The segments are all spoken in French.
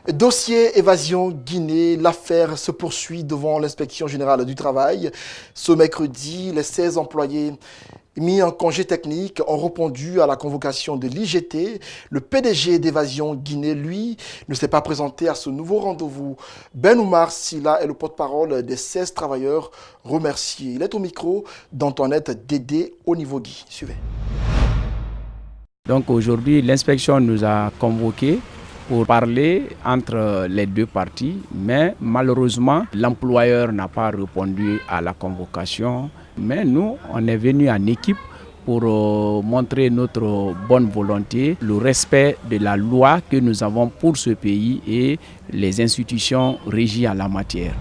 Dossier évasion Guinée, l'affaire se poursuit devant l'inspection générale du travail. Ce mercredi, les 16 employés mis en congé technique ont répondu à la convocation de l'IGT. Le PDG d'Évasion Guinée, lui, ne s'est pas présenté à ce nouveau rendez-vous. Ben Oumar Silla est le porte-parole des 16 travailleurs remerciés. Il est au micro d'Antoinette Dédé au niveau Guy. Suivez. Donc aujourd'hui, l'inspection nous a convoqués pour parler entre les deux parties, mais malheureusement, l'employeur n'a pas répondu à la convocation. Mais nous, on est venus en équipe pour montrer notre bonne volonté, le respect de la loi que nous avons pour ce pays et les institutions régies en la matière.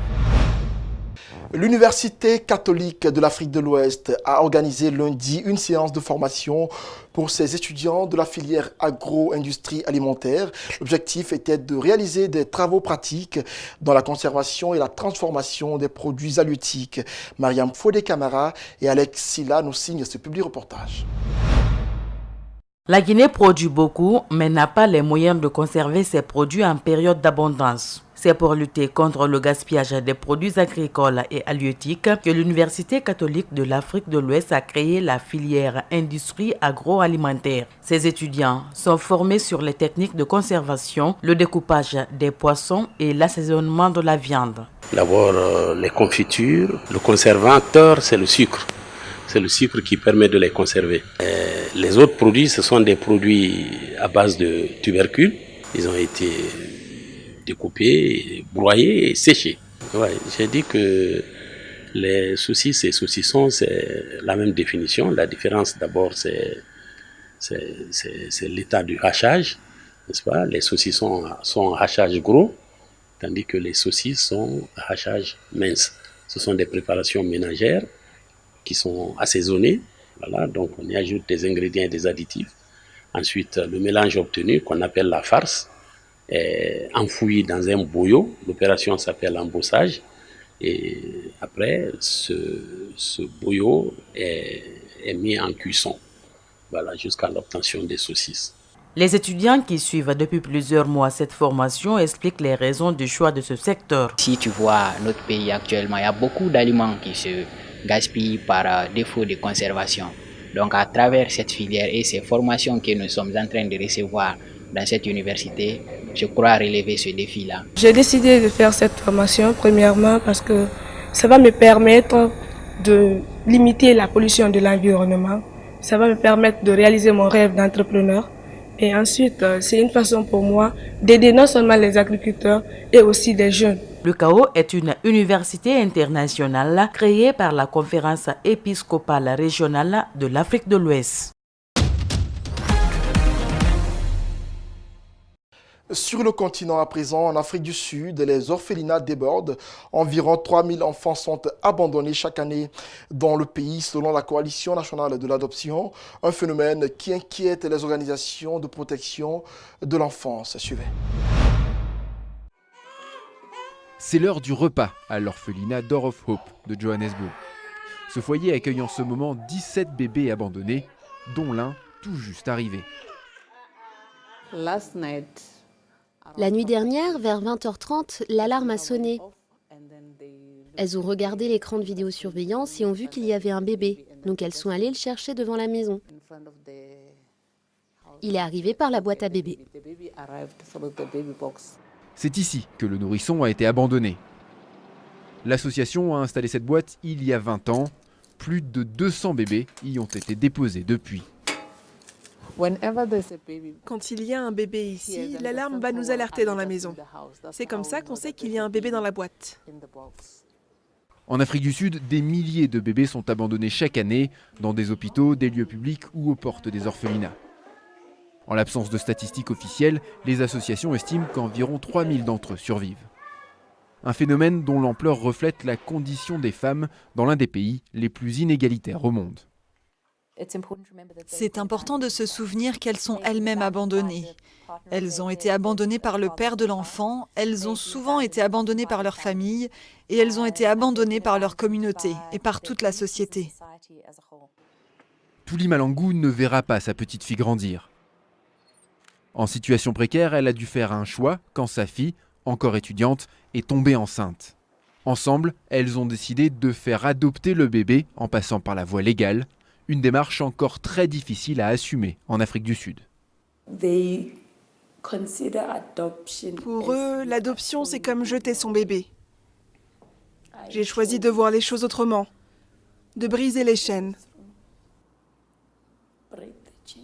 L'Université catholique de l'Afrique de l'Ouest a organisé lundi une séance de formation pour ses étudiants de la filière agro-industrie alimentaire. L'objectif était de réaliser des travaux pratiques dans la conservation et la transformation des produits halieutiques. Mariam Fodé-Camara et Alex Silla nous signent ce public reportage. La Guinée produit beaucoup, mais n'a pas les moyens de conserver ses produits en période d'abondance. C'est pour lutter contre le gaspillage des produits agricoles et halieutiques que l'Université catholique de l'Afrique de l'Ouest a créé la filière industrie agroalimentaire. Ces étudiants sont formés sur les techniques de conservation, le découpage des poissons et l'assaisonnement de la viande. D'abord, les confitures. Le conservateur, c'est le sucre. C'est le sucre qui permet de les conserver. Les autres produits, ce sont des produits à base de tubercules. Ils ont été découpés, broyés et séchés. Ouais, j'ai dit que les saucisses et saucissons, c'est la même définition. La différence, d'abord, c'est l'état du hachage, n'est-ce pas? Les saucissons sont en hachage gros, tandis que les saucisses sont en hachage mince. Ce sont des préparations ménagères qui sont assaisonnées. Voilà, donc on y ajoute des ingrédients et des additifs. Ensuite, le mélange obtenu, qu'on appelle la farce, est enfoui dans un boyau. L'opération s'appelle embossage. Et après, ce boyau est mis en cuisson, voilà, jusqu'à l'obtention des saucisses. Les étudiants qui suivent depuis plusieurs mois cette formation expliquent les raisons du choix de ce secteur. Si tu vois notre pays actuellement, il y a beaucoup d'aliments qui se gaspillent par défaut de conservation. Donc à travers cette filière et ces formations que nous sommes en train de recevoir dans cette université, je crois relever ce défi-là. J'ai décidé de faire cette formation premièrement parce que ça va me permettre de limiter la pollution de l'environnement. Ça va me permettre de réaliser mon rêve d'entrepreneur. Et ensuite, c'est une façon pour moi d'aider non seulement les agriculteurs et aussi les jeunes. L'UCAO est une université internationale créée par la Conférence épiscopale régionale de l'Afrique de l'Ouest. Sur le continent à présent, en Afrique du Sud, les orphelinats débordent. Environ 3000 enfants sont abandonnés chaque année dans le pays selon la Coalition nationale de l'adoption, un phénomène qui inquiète les organisations de protection de l'enfance. Suivez. C'est l'heure du repas à l'orphelinat Door of Hope de Johannesburg. Ce foyer accueille en ce moment 17 bébés abandonnés, dont l'un tout juste arrivé. La nuit dernière, vers 20h30, l'alarme a sonné. Elles ont regardé l'écran de vidéosurveillance et ont vu qu'il y avait un bébé. Donc elles sont allées le chercher devant la maison. Il est arrivé par la boîte à bébé. C'est ici que le nourrisson a été abandonné. L'association a installé cette boîte il y a 20 ans. Plus de 200 bébés y ont été déposés depuis. Quand il y a un bébé ici, l'alarme va nous alerter dans la maison. C'est comme ça qu'on sait qu'il y a un bébé dans la boîte. En Afrique du Sud, des milliers de bébés sont abandonnés chaque année dans des hôpitaux, des lieux publics ou aux portes des orphelinats. En l'absence de statistiques officielles, les associations estiment qu'environ 3000 d'entre eux survivent. Un phénomène dont l'ampleur reflète la condition des femmes dans l'un des pays les plus inégalitaires au monde. C'est important de se souvenir qu'elles sont elles-mêmes abandonnées. Elles ont été abandonnées par le père de l'enfant, elles ont souvent été abandonnées par leur famille et elles ont été abandonnées par leur communauté et par toute la société. Touli Malangou ne verra pas sa petite fille grandir. En situation précaire, elle a dû faire un choix quand sa fille, encore étudiante, est tombée enceinte. Ensemble, elles ont décidé de faire adopter le bébé en passant par la voie légale, une démarche encore très difficile à assumer en Afrique du Sud. Pour eux, l'adoption, c'est comme jeter son bébé. J'ai choisi de voir les choses autrement, de briser les chaînes.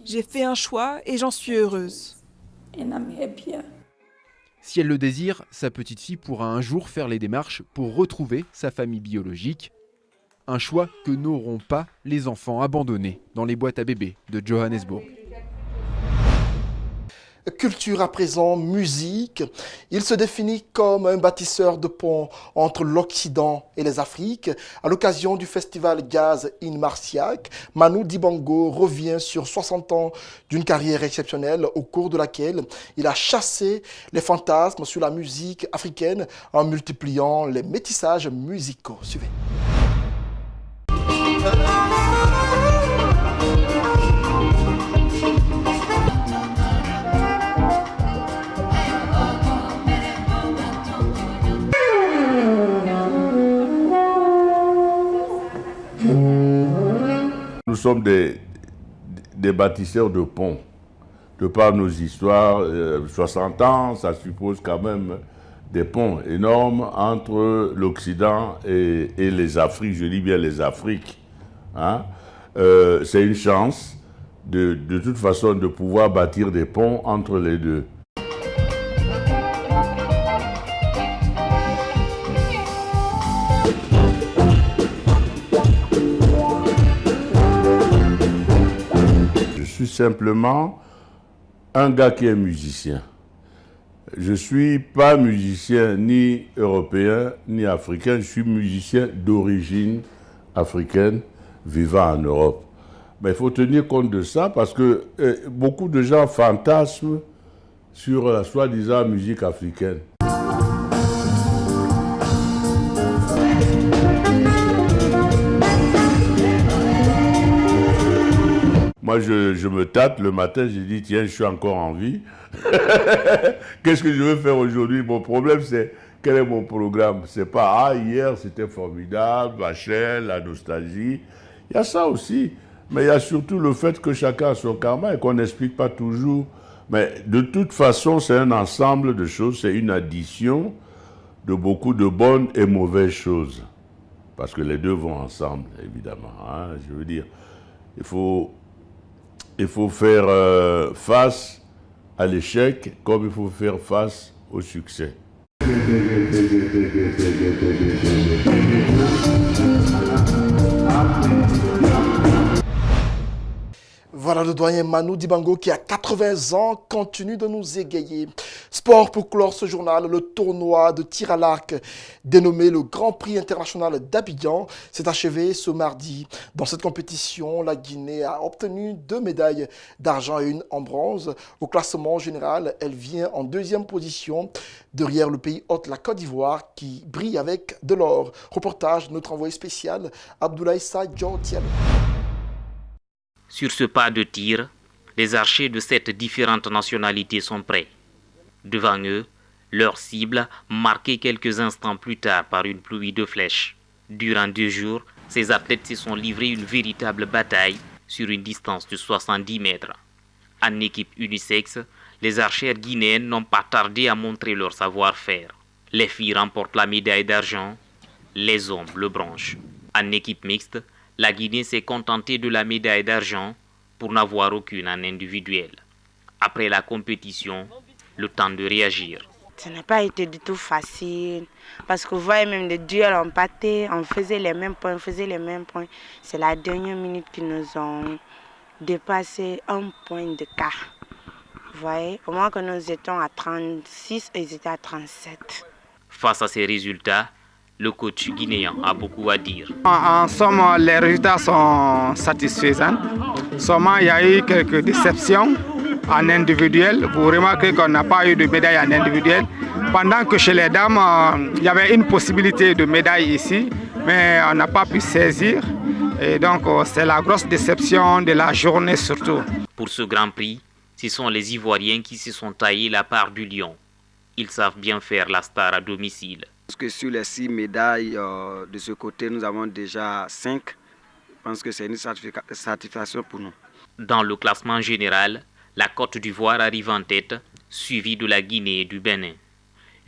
J'ai fait un choix et j'en suis heureuse. Si elle le désire, sa petite fille pourra un jour faire les démarches pour retrouver sa famille biologique. Un choix que n'auront pas les enfants abandonnés dans les boîtes à bébés de Johannesburg. Culture à présent, musique. Il se définit comme un bâtisseur de ponts entre l'Occident et les Afriques. À l'occasion du festival Jazz in Marciac, Manu Dibango revient sur 60 ans d'une carrière exceptionnelle au cours de laquelle il a chassé les fantasmes sur la musique africaine en multipliant les métissages musicaux. Suivez. Nous sommes des bâtisseurs de ponts. De par nos histoires, 60 ans, ça suppose quand même des ponts énormes entre l'Occident et les Afriques, je dis bien les Afriques. Hein? C'est une chance de toute façon de pouvoir bâtir des ponts entre les deux. Je suis simplement un gars qui est musicien. Je ne suis pas musicien ni européen ni africain, je suis musicien d'origine africaine vivant en Europe. Mais il faut tenir compte de ça parce que beaucoup de gens fantasment sur la soi-disant musique africaine. Moi, je me tâte le matin, je dis, tiens, je suis encore en vie. Qu'est-ce que je veux faire aujourd'hui? Mon problème, c'est, quel est mon programme? C'est pas, ah, hier, c'était formidable, machin, la nostalgie. Il y a ça aussi. Mais il y a surtout le fait que chacun a son karma et qu'on n'explique pas toujours. Mais de toute façon, c'est un ensemble de choses, c'est une addition de beaucoup de bonnes et mauvaises choses. Parce que les deux vont ensemble, évidemment. Hein. Je veux dire, il faut faire face à l'échec comme il faut faire face au succès. Voilà le doyen Manu Dibango qui a 80 ans continue de nous égayer. Sport pour clore ce journal, le tournoi de tir à l'arc dénommé le Grand Prix international d'Abidjan s'est achevé ce mardi. Dans cette compétition, la Guinée a obtenu 2 médailles d'argent et 1 en bronze. Au classement général, elle vient en 2e position derrière le pays hôte, la Côte d'Ivoire, qui brille avec de l'or. Reportage de notre envoyé spécial Abdoulaye Sadio Diallo. Sur ce pas de tir, les archers de 7 différentes nationalités sont prêts. Devant eux, leur cible, marquée quelques instants plus tard par une pluie de flèches. Durant 2 jours, ces athlètes se sont livrés une véritable bataille sur une distance de 70 mètres. En équipe unisexe, les archères guinéennes n'ont pas tardé à montrer leur savoir-faire. Les filles remportent la médaille d'argent, les hommes le bronze. En équipe mixte, la Guinée s'est contentée de la médaille d'argent pour n'avoir aucune en individuel. Après la compétition, le temps de réagir. Ça n'a pas été du tout facile parce que vous voyez même les duels ont pâté, on faisait les mêmes points, C'est la dernière minute qu'ils nous ont dépassé 1 point de quart. Vous voyez, au moins que nous étions à 36 et ils étaient à 37. Face à ces résultats, le coach guinéen a beaucoup à dire. En somme, les résultats sont satisfaisants. Seulement, il y a eu quelques déceptions en individuel. Vous remarquez qu'on n'a pas eu de médaille en individuel. Pendant que chez les dames, il y avait une possibilité de médaille ici, mais on n'a pas pu saisir. Et donc, c'est la grosse déception de la journée surtout. Pour ce Grand Prix, Ce sont les Ivoiriens qui se sont taillés la part du lion. Ils savent bien faire la star à domicile. Parce que sur les 6 médailles de ce côté, nous avons déjà 5. Je pense que c'est une satisfaction pour nous. Dans le classement général, la Côte d'Ivoire arrive en tête, suivie de la Guinée et du Bénin.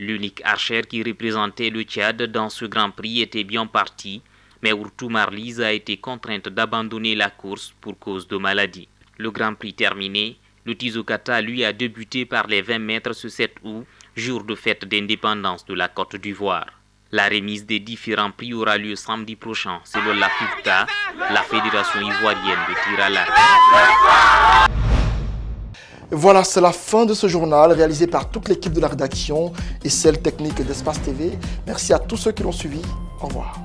L'unique archère qui représentait le Tchad dans ce Grand Prix était bien parti, mais Ourtou Marlise a été contrainte d'abandonner la course pour cause de maladie. Le Grand Prix terminé, le Tizokata lui a débuté par les 20 mètres ce 7 août, jour de fête d'indépendance de la Côte d'Ivoire. La remise des différents prix aura lieu samedi prochain, selon la FIFTA, la Fédération ivoirienne de tir à l'arc. Voilà, c'est la fin de ce journal réalisé par toute l'équipe de la rédaction et celle technique d'Espace TV. Merci à tous ceux qui l'ont suivi. Au revoir.